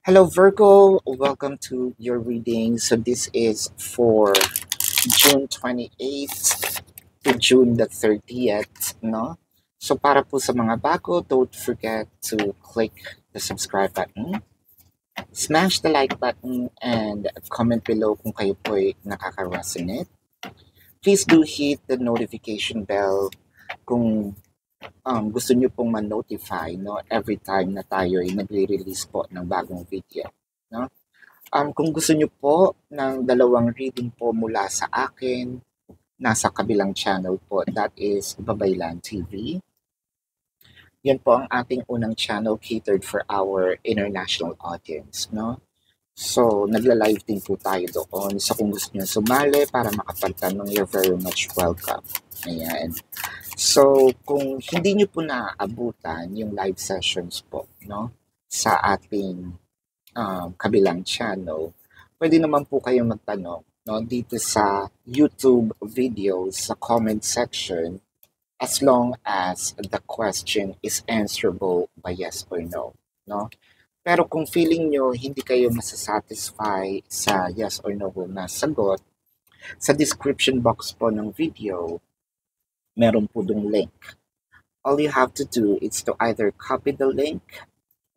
Hello, Virgo. Welcome to your reading. So, this is for June 28th to June the 30th, no? So, para po sa mga bago, don't forget to click the subscribe button, smash the like button, and comment below kung kayo po ay nakaka-resonate. Please do hit the notification bell kung gusto nyo pong ma-notify no, every time na tayo ay nagre-release po ng bagong video. No? Kung gusto nyo po ng dalawang reading po mula sa akin, nasa kabilang channel po, that is Babaylan TV. Yan po ang ating unang channel catered for our international audience. No? So, nagla-live din po tayo doon. So, kung gusto nyo sumali para makapagtanong, you're very much welcome. Ayan. So, kung hindi nyo po naaabutan yung live sessions po, no, sa ating kabilang channel, pwede naman po kayong magtanong, no, dito sa YouTube videos sa comment section as long as the question is answerable by yes or no, no? Pero kung feeling nyo hindi kayo masasatisfy sa yes or no na sagot, sa description box po ng video, meron po dong link. All you have to do is to either copy the link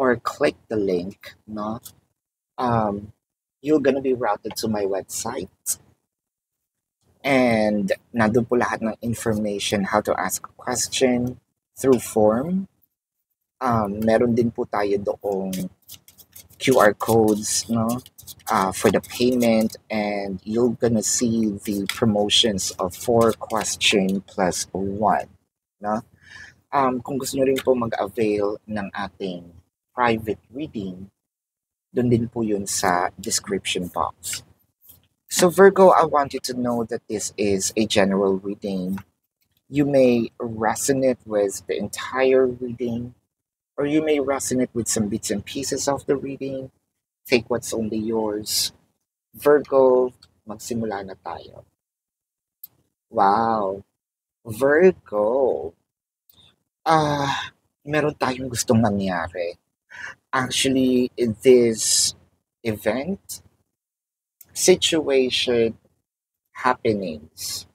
or click the link, no? You're gonna be routed to my website. And nandun po lahat ng information how to ask a question through form. Meron din po tayo doong QR codes, no? For the payment, and you're gonna see the promotions of 4 question plus 1, no? Kung gusto nyo rin po mag-avail ng ating private reading, doon din po yun sa description box. So Virgo, I want you to know that this is a general reading. You may resonate with the entire reading, or you may resonate with some bits and pieces of the reading. Take what's only yours. Virgo, magsimula na tayo. Wow. Virgo. Meron tayong gustong mangyari. Actually, this event, situation, happenings,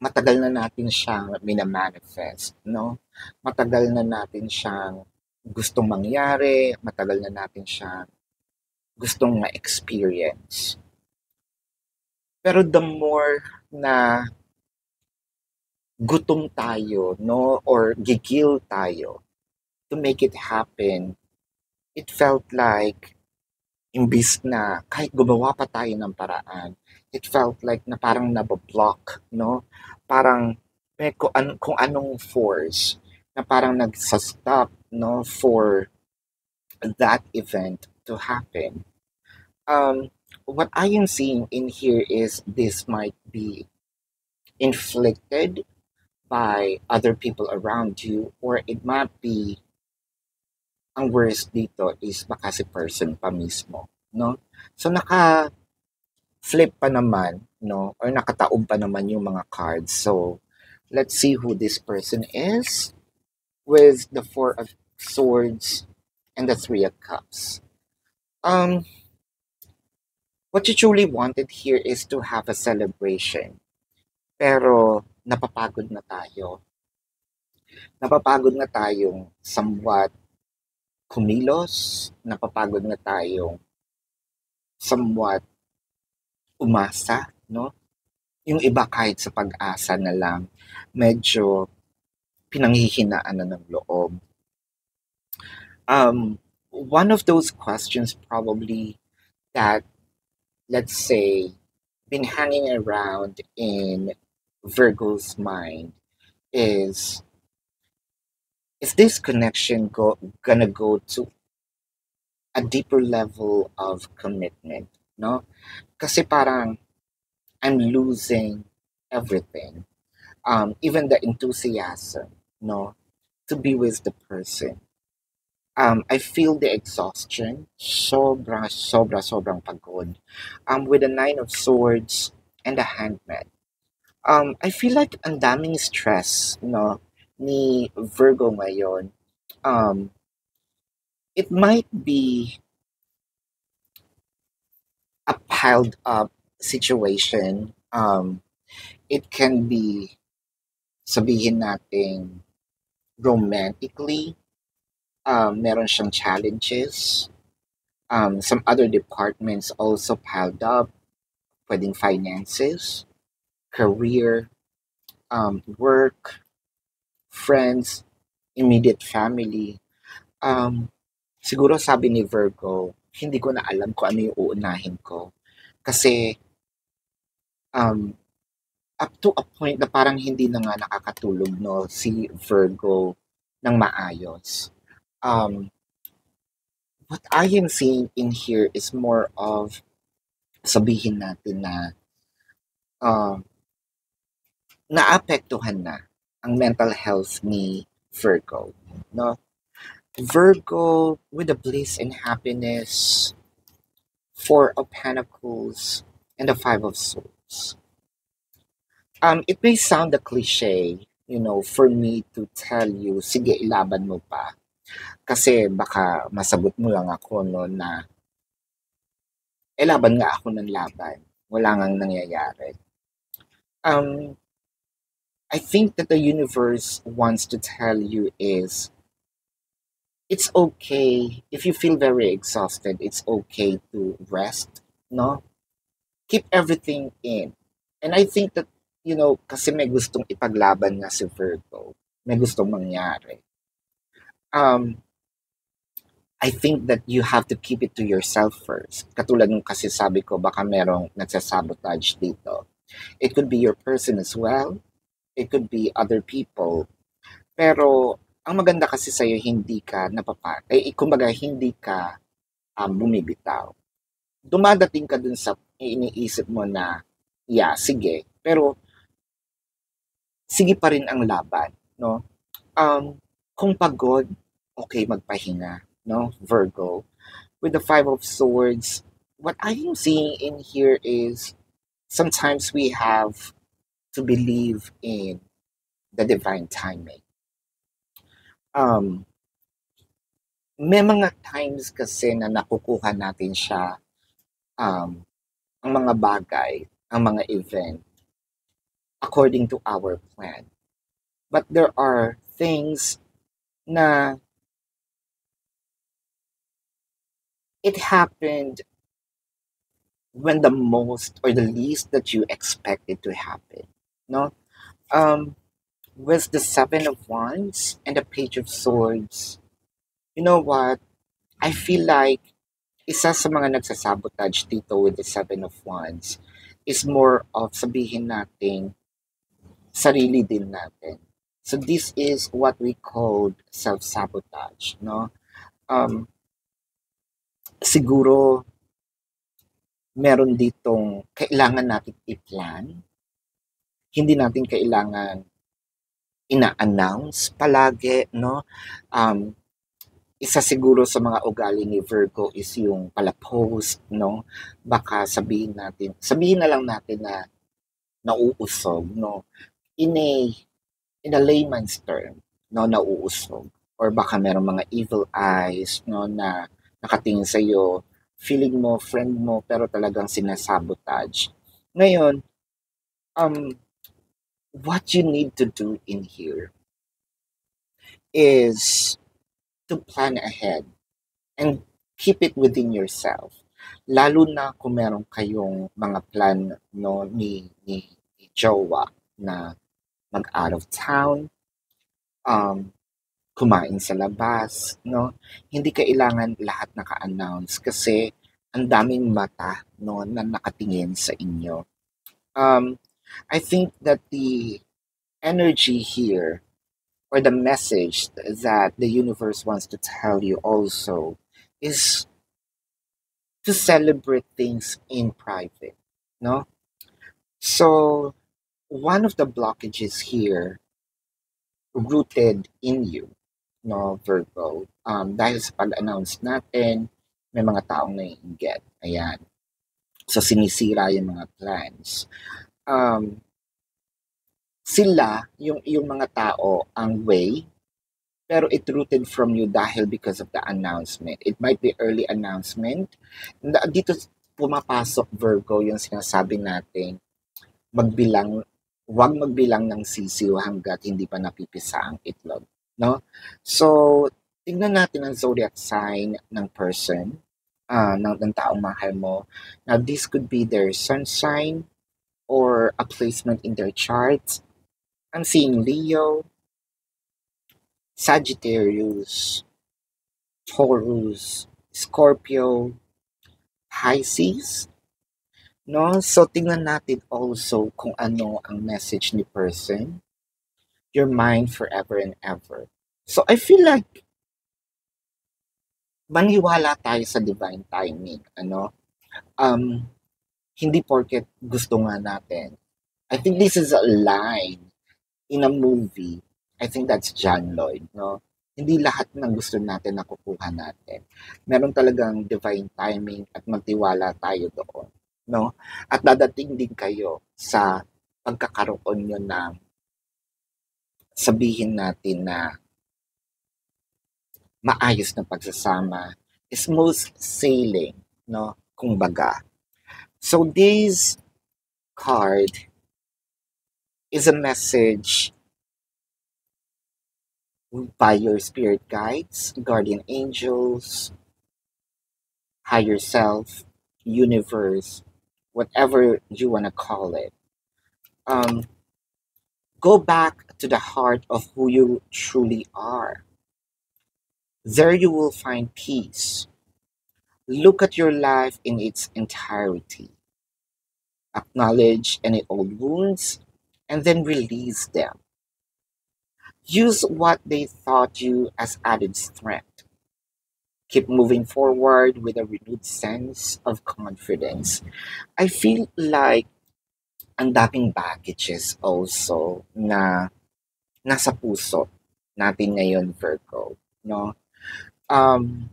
matagal na natin siyang minamanifest, no? Matagal na natin siyang gustong mangyari, matagal na natin siyang gustong ma-experience. Pero the more na gutom tayo, no? Or gigil tayo to make it happen, it felt like imbis na kahit gumawa pa tayo ng paraan, it felt like na parang nabablock, no? Parang may kung anong force na parang nagsastop, no, for that event to happen. What I am seeing in here is this might be inflicted by other people around you, or it might be, ang worst dito is baka si person pa mismo, no? So naka-flip pa naman, no? Or nakataob pa naman yung mga cards. So let's see who this person is with the Four of Swords and the Three of Cups. What you truly wanted here is to have a celebration. Pero napapagod na tayo. Napapagod na tayong somewhat kumilos, napapagod na tayong somewhat umasa, no? Yung iba kahit sa pag-asa na lang, medyo pinanghihinaan na ng loob. One of those questions probably that, let's say, been hanging around in Virgo's mind is this connection gonna go to a deeper level of commitment, no? Kasi parang I'm losing everything, even the enthusiasm, no, to be with the person. I feel the exhaustion, sobrang pagod. With the Nine of Swords and the Hangman. I feel like ang daming stress, no, ni Virgo ngayon. Um, it might be a piled up situation. It can be, sabihin natin, romantically, meron siyang challenges. Some other departments also piled up, pwedeng finances, career, work, friends, immediate family. Um, Siguro sabi ni Virgo, hindi ko na alam kung ano yung uunahin ko. Kasi um, up to a point na parang hindi na nga nakakatulog no si Virgo ng maayos. Um, what I am seeing in here is more of, sabihin natin na uh, naapektuhan na ang mental health ni Virgo, no? Virgo with the bliss and happiness, Four of Pentacles, and the Five of Swords. It may sound a cliche, for me to tell you, sige, ilaban mo pa. Kasi baka masagot mo lang ako, no, na, laban nga ako ng laban. Wala ngang nangyayari. I think that the universe wants to tell you is, it's okay if you feel very exhausted. It's okay to rest, no? Keep everything in. And I think that, kasi may gustong ipaglaban nga si Virgo. May gustong mangyari. I think that you have to keep it to yourself first. Katulad ng kasi sabi ko, baka merong nagsasabotage dito. It could be your person as well. It could be other people. Pero, ang maganda kasi sa'yo, hindi ka kumbaga, hindi ka bumibitaw. Dumadating ka dun sa iniisip mo na, yeah, sige. Pero, sige pa rin ang laban, no? Kung pagod, okay, magpahinga, no, Virgo. With the Five of Swords, what I am seeing in here is, sometimes we have to believe in the divine timing. May mga times kasi na nakukuha natin siya, ang mga bagay, ang mga event, according to our plan. But there are things na it happened when the most or the least that you expected to happen, no? With the Seven of Wands and the Page of Swords, you know what? I feel like isa sa mga nagsasabotage dito with the Seven of Wands is more of, sabihin natin, sarili din natin. So this is what we call self-sabotage, no? Siguro meron ditong kailangan natin i-plan. Hindi natin kailangan ina-announce palagi, no? Isa siguro sa mga ugali ni Virgo is yung pala-post, no? Baka sabihin na lang natin na nauusog, no? In a layman's term, no, nauusog. Or baka merong mga evil eyes, no, na nakatingin sa'yo, feeling mo, friend mo, pero talagang sinasabotage. Ngayon, what you need to do in here is to plan ahead and keep it within yourself. Lalo na kung meron kayong mga plan, no, ni jowa na mag-out of town, kumain sa labas, no? Hindi kailangan lahat naka-announce kasi ang daming mata, no, na nakatingin sa inyo. I think that the energy here, or the message that the universe wants to tell you also, is to celebrate things in private, no? So, one of the blockages here, rooted in you, no, Virgo, dahil sa pag-announce natin, may mga taong naiinggit. Ayan. So, sinisira yung mga plans. Sila, yung mga tao, ang way pero it rooted from you dahil because of the announcement. It might be early announcement. Dito pumapasok, Virgo, yung sinasabi natin, magbilang, huwag magbilang ng sisiw hanggat hindi pa napipisa ang itlog. No? So, tingnan natin ang zodiac sign ng person, ng taong mahal mo. Now, this could be their sun sign or a placement in their chart. I'm seeing Leo, Sagittarius, Taurus, Scorpio, Pisces, no? So, tingnan natin also kung ano ang message ni person. Your mind forever and ever. So, I feel like maniwala tayo sa divine timing, ano? Um, Hindi porket gusto nga natin. I think this is a line in a movie. I think that's John Lloyd, no? Hindi lahat ng gusto natin nakukuha natin. Meron talagang divine timing at magtiwala tayo doon, no? At dadating din kayo sa pagkakaroon nyo ng sabihin natin na maayos na pagsasama, smooth sailing, no? Kumbaga. So this card is a message by your spirit guides, guardian angels, higher self, universe, whatever you want to call it. Um, go back to the heart of who you truly are. There you will find peace. Look at your life in its entirety. Acknowledge any old wounds and then release them. Use what they taught you as added strength. Keep moving forward with a renewed sense of confidence. I feel like ang daming baggages also na nasa puso natin ngayon, Virgo, no? Um,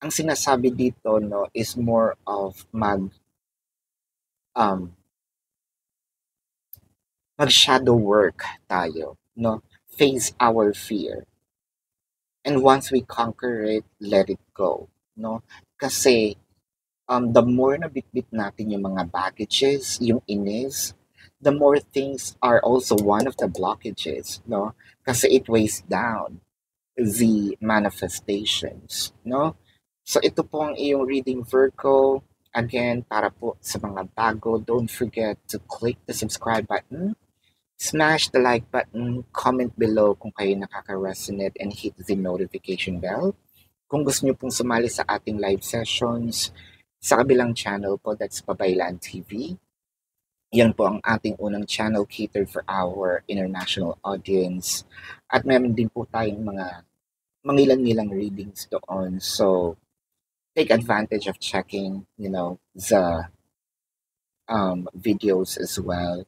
ang sinasabi dito, no, is more of um, mag-shadow work tayo, no? Face our fear. And once we conquer it, let it go, no? Kasi the more na bitbit natin yung mga baggages, yung inis, the more things are also one of the blockages, no? Kasi it weighs down the manifestations, no? So ito po ang iyong reading, Virgo. Again, para po sa mga bago, don't forget to click the subscribe button, smash the like button, comment below kung kayo nakaka-resonate, and hit the notification bell. Kung gusto niyo pong sumali sa ating live sessions sa kabilang channel po, that's Babaylan TV. Yan po ang ating unang channel catered for our international audience. At meron din po tayong mga mangilan-ngilang readings doon. So, take advantage of checking, the videos as well.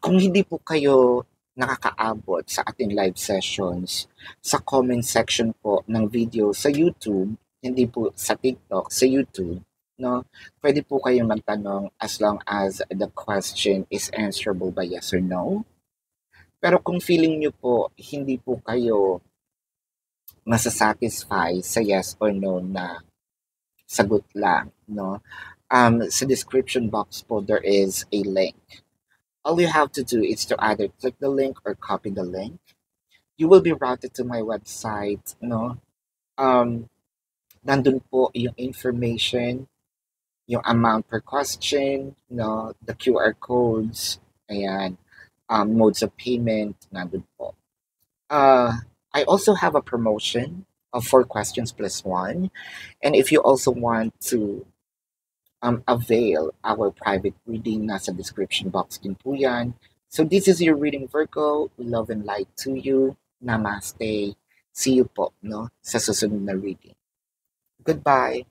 Kung hindi po kayo nakakaabot sa ating live sessions, sa comment section po ng video sa YouTube, hindi po sa TikTok, sa YouTube, no? Pwede po kayong magtanong as long as the question is answerable by yes or no. Pero kung feeling nyo po, hindi po kayo masasatisfy sa yes or no na sagot lang, no? Sa description box po, there is a link. All you have to do is to either click the link or copy the link. You will be routed to my website, no? Nandun po yung information, yung amount per question, no? The QR codes, ayan, modes of payment, nandun po. I also have a promotion of 4 questions plus 1. And if you also want to avail our private reading, nasa description box din po yan. So this is your reading, Virgo. Love and light to you. Namaste. See you po, no, sa susunod na reading. Goodbye.